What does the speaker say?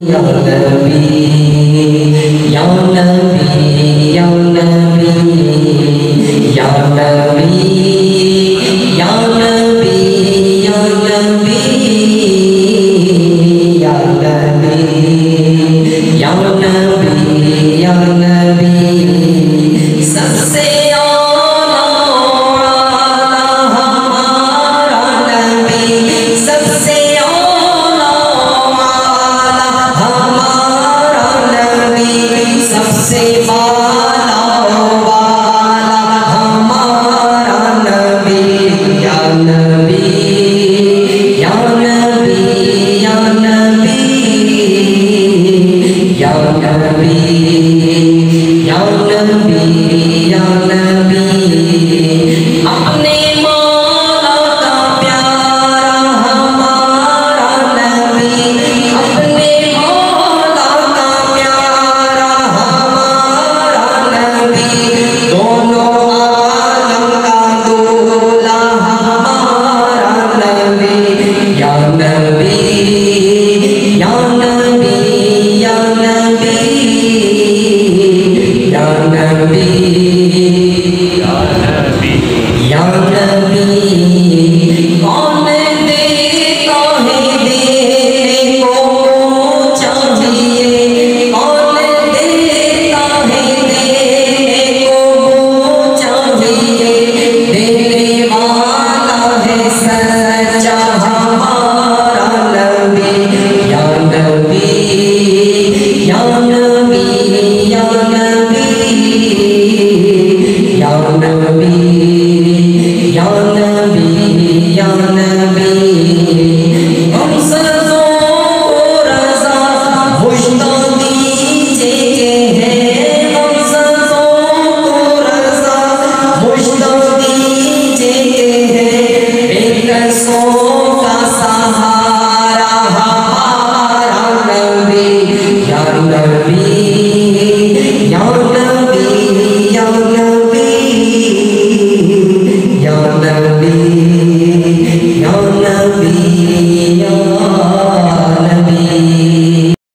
Ya Nabi, Ya Nabi, Ya Nabi, Ya Nabi, Ya Nabi, Ya Nabi, Ya Nabi, Ya Nabi, Ya Nabi, सबसे आला हमारा नबी, सबसे आला हमारा नबी, सबसे बाला वाला हमारा नबी। या नबी, या नबी, या नबी, या नबी।